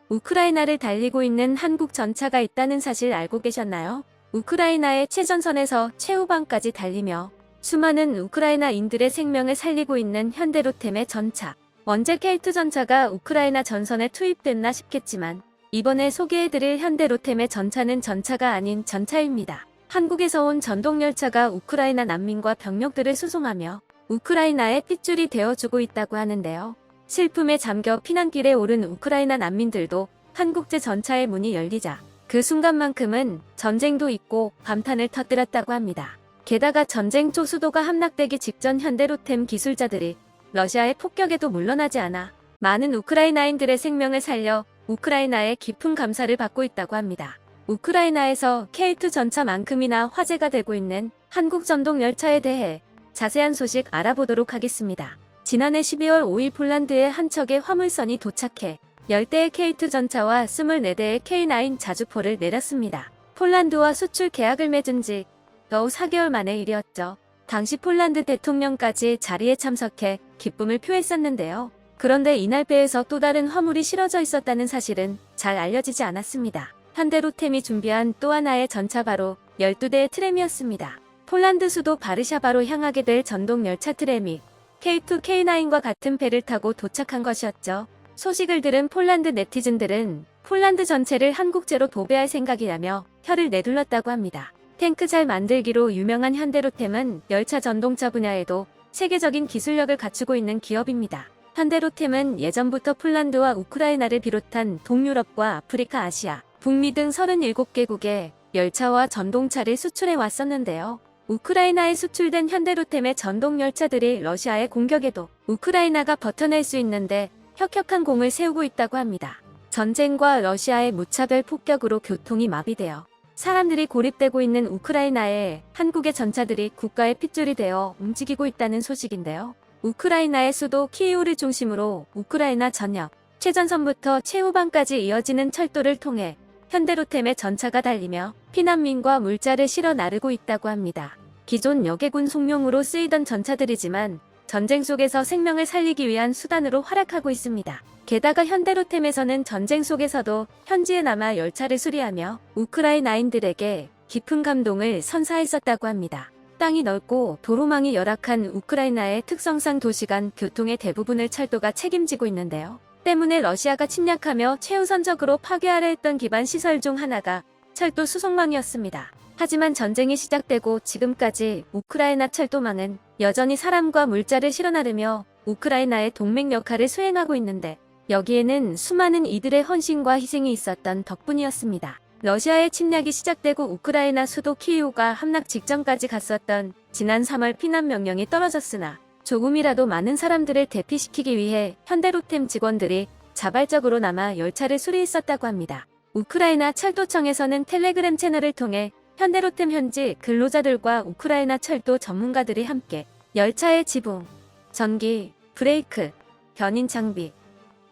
우크라이나를 달리고 있는 한국 전차가 있다는 사실 알고 계셨나요? 우크라이나의 최전선에서 최후방까지 달리며 수많은 우크라이나인들의 생명을 살리고 있는 현대로템의 전차. 언제 K2 전차가 우크라이나 전선에 투입됐나 싶겠지만 이번에 소개해드릴 현대로템의 전차는 전차가 아닌 전차입니다. 한국에서 온 전동열차가 우크라이나 난민과 병력들을 수송하며 우크라이나의 핏줄이 되어주고 있다고 하는데요. 슬픔에 잠겨 피난길에 오른 우크라이나 난민들도 한국제 전차의 문이 열리자 그 순간만큼은 전쟁도 있고 감탄을 터뜨렸다고 합니다. 게다가 전쟁 초 수도가 함락되기 직전 현대로템 기술자들이 러시아의 폭격에도 물러나지 않아 많은 우크라이나인들의 생명을 살려 우크라이나의 깊은 감사를 받고 있다고 합니다. 우크라이나에서 K2 전차만큼이나 화제가 되고 있는 한국 전동열차에 대해 자세한 소식 알아보도록 하겠습니다. 지난해 12월 5일 폴란드의 한 척의 화물선이 도착해 10대의 K2 전차와 24대의 K9 자주포를 내렸습니다. 폴란드와 수출 계약을 맺은 지 겨우 4개월 만의 일이었죠. 당시 폴란드 대통령까지 자리에 참석해 기쁨을 표했었는데요. 그런데 이날 배에서 또 다른 화물이 실어져 있었다는 사실은 잘 알려지지 않았습니다. 현대로템이 준비한 또 하나의 전차 바로 12대의 트램이었습니다. 폴란드 수도 바르샤바로 향하게 될 전동열차 트램이 K2, K9과 같은 배를 타고 도착한 것이었죠. 소식을 들은 폴란드 네티즌들은 폴란드 전체를 한국제로 도배할 생각이라며 혀를 내둘렀다고 합니다. 탱크 잘 만들기로 유명한 현대로템은 열차 전동차 분야에도 세계적인 기술력을 갖추고 있는 기업입니다. 현대로템은 예전부터 폴란드와 우크라이나를 비롯한 동유럽과 아프리카, 아시아, 북미 등 37개국에 열차와 전동차를 수출해 왔었는데요. 우크라이나에 수출된 현대로템의 전동열차들이 러시아의 공격에도 우크라이나가 버텨낼 수 있는데 혁혁한 공을 세우고 있다고 합니다. 전쟁과 러시아의 무차별 폭격으로 교통이 마비되어 사람들이 고립되고 있는 우크라이나에 한국의 전차들이 국가의 핏줄이 되어 움직이고 있다는 소식인데요. 우크라이나의 수도 키이우를 중심으로 우크라이나 전역, 최전선부터 최후방까지 이어지는 철도를 통해 현대로템의 전차가 달리며 피난민과 물자를 실어 나르고 있다고 합니다. 기존 여객군 송용으로 쓰이던 전차들이지만 전쟁 속에서 생명을 살리기 위한 수단으로 활약하고 있습니다. 게다가 현대로템에서는 전쟁 속에서도 현지에 남아 열차를 수리하며 우크라이나인들에게 깊은 감동을 선사했었다고 합니다. 땅이 넓고 도로망이 열악한 우크라이나의 특성상 도시 간 교통의 대부분을 철도가 책임지고 있는데요. 때문에 러시아가 침략하며 최우선적으로 파괴하려 했던 기반 시설 중 하나가 철도 수송망이었습니다. 하지만 전쟁이 시작되고 지금까지 우크라이나 철도망은 여전히 사람과 물자를 실어 나르며 우크라이나의 동맹 역할을 수행하고 있는데 여기에는 수많은 이들의 헌신과 희생이 있었던 덕분이었습니다. 러시아의 침략이 시작되고 우크라이나 수도 키이우가 함락 직전까지 갔었던 지난 3월 피난 명령이 떨어졌으나 조금이라도 많은 사람들을 대피시키기 위해 현대로템 직원들이 자발적으로 남아 열차를 수리했었다고 합니다. 우크라이나 철도청에서는 텔레그램 채널을 통해 현대로템 현지 근로자들과 우크라이나 철도 전문가들이 함께 열차의 지붕, 전기, 브레이크, 견인 장비,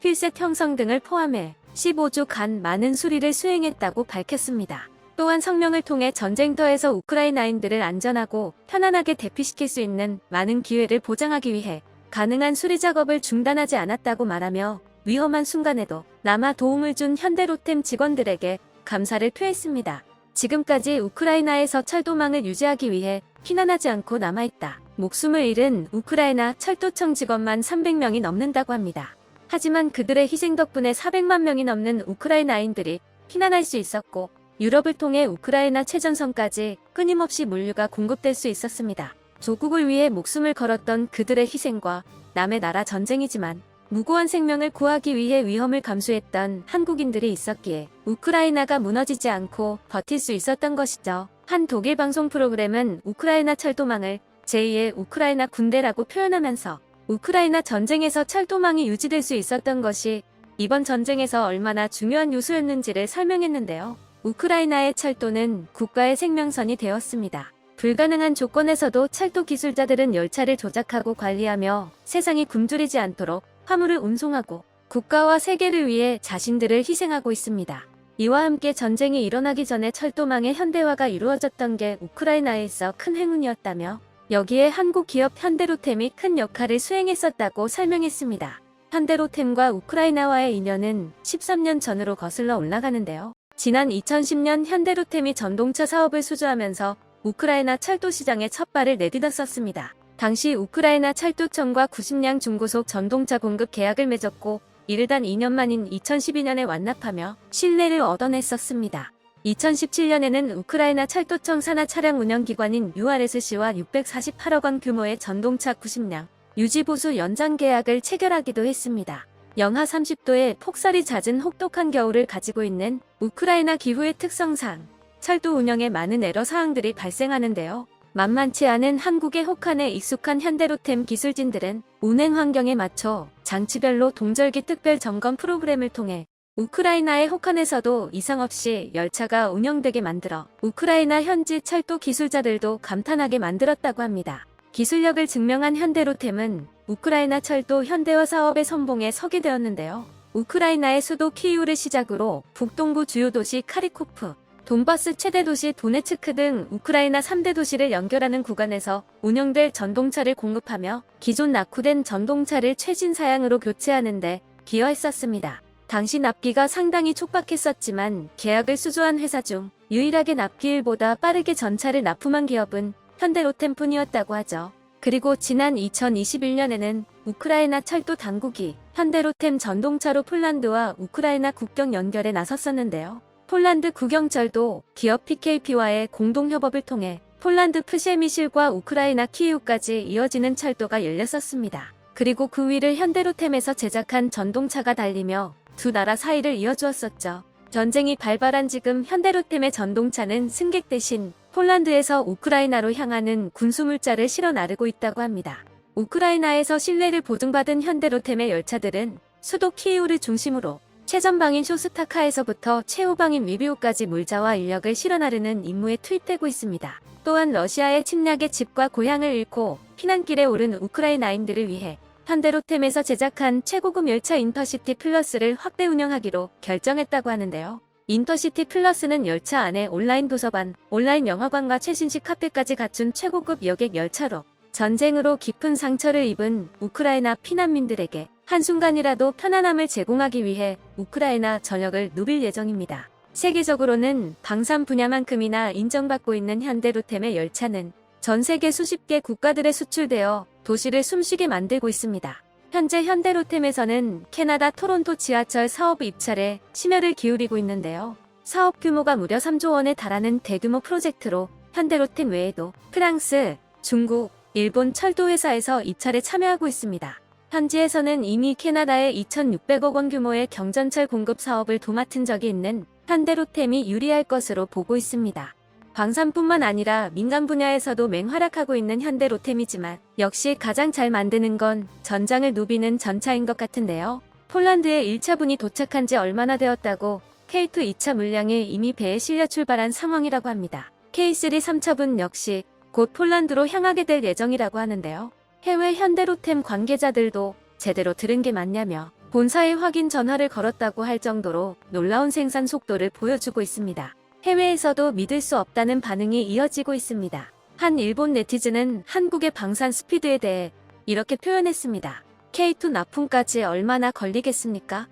휠셋 형성 등을 포함해 15주간 많은 수리를 수행했다고 밝혔습니다. 또한 성명을 통해 전쟁터에서 우크라이나인들을 안전하고 편안하게 대피시킬 수 있는 많은 기회를 보장하기 위해 가능한 수리 작업을 중단하지 않았다고 말하며 위험한 순간에도 남아 도움을 준 현대로템 직원들에게 감사를 표했습니다. 지금까지 우크라이나에서 철도망을 유지하기 위해 피난하지 않고 남아있다. 목숨을 잃은 우크라이나 철도청 직원만 300명이 넘는다고 합니다. 하지만 그들의 희생 덕분에 400만 명이 넘는 우크라이나인들이 피난할 수 있었고 유럽을 통해 우크라이나 최전선까지 끊임없이 물류가 공급될 수 있었습니다. 조국을 위해 목숨을 걸었던 그들의 희생과 남의 나라 전쟁이지만 무고한 생명을 구하기 위해 위험을 감수했던 한국인들이 있었기에 우크라이나가 무너지지 않고 버틸 수 있었던 것이죠. 한 독일 방송 프로그램은 우크라이나 철도망을 제2의 우크라이나 군대라고 표현하면서 우크라이나 전쟁에서 철도망이 유지될 수 있었던 것이 이번 전쟁에서 얼마나 중요한 요소였는지를 설명했는데요. 우크라이나의 철도는 국가의 생명선이 되었습니다. 불가능한 조건에서도 철도 기술자들은 열차를 조작하고 관리하며 세상이 굶주리지 않도록 화물을 운송하고 국가와 세계를 위해 자신들을 희생하고 있습니다. 이와 함께 전쟁이 일어나기 전에 철도망의 현대화가 이루어졌던 게 우크라이나에 있어 큰 행운이었다며 여기에 한국 기업 현대로템이 큰 역할을 수행했었다고 설명했습니다. 현대로템과 우크라이나와의 인연은 13년 전으로 거슬러 올라가는데요. 지난 2010년 현대로템이 전동차 사업을 수주하면서 우크라이나 철도 시장에 첫 발을 내딛었었습니다. 당시 우크라이나 철도청과 90량 중고속 전동차 공급 계약을 맺었고 이를 단 2년 만인 2012년에 완납하며 신뢰를 얻어냈었습니다. 2017년에는 우크라이나 철도청 산하 차량 운영기관인 URSC와 648억 원 규모의 전동차 90량 유지보수 연장 계약을 체결하기도 했습니다. 영하 30도의 폭설이 잦은 혹독한 겨울을 가지고 있는 우크라이나 기후의 특성상 철도 운영에 많은 에러 사항들이 발생하는데요. 만만치 않은 한국의 혹한에 익숙한 현대로템 기술진들은 운행 환경에 맞춰 장치별로 동절기 특별 점검 프로그램을 통해 우크라이나의 혹한에서도 이상 없이 열차가 운영되게 만들어 우크라이나 현지 철도 기술자들도 감탄하게 만들었다고 합니다. 기술력을 증명한 현대로템은 우크라이나 철도 현대화 사업의 선봉에 서게 되었는데요. 우크라이나의 수도 키이우를 시작으로 북동부 주요 도시 카리코프, 돈바스 최대 도시 도네츠크 등 우크라이나 3대 도시를 연결하는 구간에서 운영될 전동차를 공급하며 기존 낙후된 전동차를 최신 사양으로 교체하는 데 기여했었습니다. 당시 납기가 상당히 촉박했었지만 계약을 수주한 회사 중 유일하게 납기일보다 빠르게 전차를 납품한 기업은 현대로템뿐이었다고 하죠. 그리고 지난 2021년에는 우크라이나 철도 당국이 현대로템 전동차로 폴란드와 우크라이나 국경 연결에 나섰었는데요. 폴란드 국영철도 기업 PKP와의 공동협업을 통해 폴란드 프셰미실과 우크라이나 키이우까지 이어지는 철도가 열렸었습니다. 그리고 그 위를 현대로템에서 제작한 전동차가 달리며 두 나라 사이를 이어주었었죠. 전쟁이 발발한 지금 현대로템의 전동차는 승객 대신 폴란드에서 우크라이나로 향하는 군수물자를 실어 나르고 있다고 합니다. 우크라이나에서 신뢰를 보증받은 현대로템의 열차들은 수도 키이우를 중심으로 최전방인 쇼스타카에서부터 최후방인 리비우까지 물자와 인력을 실어 나르는 임무에 투입되고 있습니다. 또한 러시아의 침략에 집과 고향을 잃고 피난길에 오른 우크라이나인들을 위해 현대로템에서 제작한 최고급 열차 인터시티 플러스를 확대 운영하기로 결정했다고 하는데요. 인터시티 플러스는 열차 안에 온라인 도서관, 온라인 영화관과 최신식 카페까지 갖춘 최고급 여객 열차로 전쟁으로 깊은 상처를 입은 우크라이나 피난민들에게 한순간이라도 편안함을 제공하기 위해 우크라이나 전역을 누빌 예정입니다. 세계적으로는 방산 분야만큼이나 인정받고 있는 현대로템의 열차는 전 세계 수십 개 국가들에 수출되어 도시를 숨쉬게 만들고 있습니다. 현재 현대로템에서는 캐나다 토론토 지하철 사업 입찰에 심혈을 기울이고 있는데요. 사업 규모가 무려 3조 원에 달하는 대규모 프로젝트로 현대로템 외에도 프랑스, 중국, 일본 철도 회사에서 입찰에 참여하고 있습니다. 현지에서는 이미 캐나다에 2,600억 원 규모의 경전철 공급 사업을 도맡은 적이 있는 현대로템이 유리할 것으로 보고 있습니다. 방산뿐만 아니라 민간 분야에서도 맹활약하고 있는 현대로템이지만 역시 가장 잘 만드는 건 전장을 누비는 전차인 것 같은데요. 폴란드에 1차분이 도착한 지 얼마나 되었다고 K2 2차 물량이 이미 배에 실려 출발한 상황이라고 합니다. K3 3차분 역시 곧 폴란드로 향하게 될 예정이라고 하는데요. 해외 현대로템 관계자들도 제대로 들은 게 맞냐며 본사에 확인 전화를 걸었다고 할 정도로 놀라운 생산 속도를 보여주고 있습니다. 해외에서도 믿을 수 없다는 반응이 이어지고 있습니다. 한 일본 네티즌은 한국의 방산 스피드에 대해 이렇게 표현했습니다. K2 납품까지 얼마나 걸리겠습니까?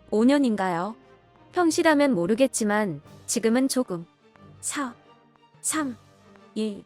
5년인가요? 평시라면 모르겠지만 지금은 조금. 4, 3, 2,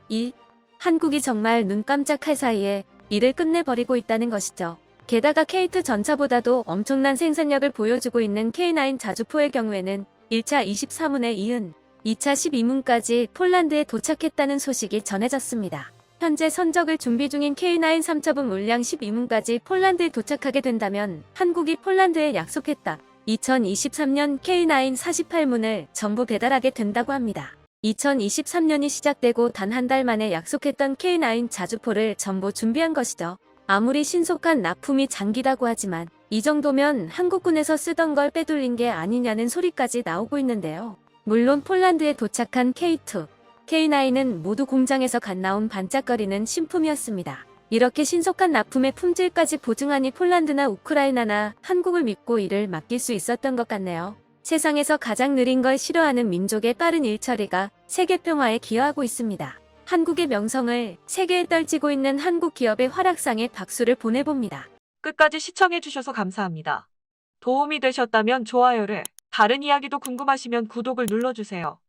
1. 한국이 정말 눈 깜짝할 사이에 일을 끝내버리고 있다는 것이죠. 게다가 K2 전차보다도 엄청난 생산력을 보여주고 있는 K9 자주포의 경우에는 1차 23문에 이은 2차 12문까지 폴란드에 도착했다는 소식이 전해졌습니다. 현재 선적을 준비 중인 K9 3차분 물량 12문까지 폴란드에 도착하게 된다면 한국이 폴란드에 약속했다. 2023년 K9 48문을 전부 배달하게 된다고 합니다. 2023년이 시작되고 단 한 달 만에 약속했던 K9 자주포를 전부 준비한 것이죠. 아무리 신속한 납품이 장기라고 하지만 이 정도면 한국군에서 쓰던 걸 빼돌린 게 아니냐는 소리까지 나오고 있는데요. 물론 폴란드에 도착한 K2, K9은 모두 공장에서 갓 나온 반짝거리는 신품이었습니다. 이렇게 신속한 납품의 품질까지 보증하니 폴란드나 우크라이나나 한국을 믿고 일을 맡길 수 있었던 것 같네요. 세상에서 가장 느린 걸 싫어하는 민족의 빠른 일 처리가 세계 평화에 기여하고 있습니다. 한국의 명성을 세계에 떨치고 있는 한국 기업의 활약상에 박수를 보내봅니다. 끝까지 시청해주셔서 감사합니다. 도움이 되셨다면 좋아요를, 다른 이야기도 궁금하시면 구독을 눌러주세요.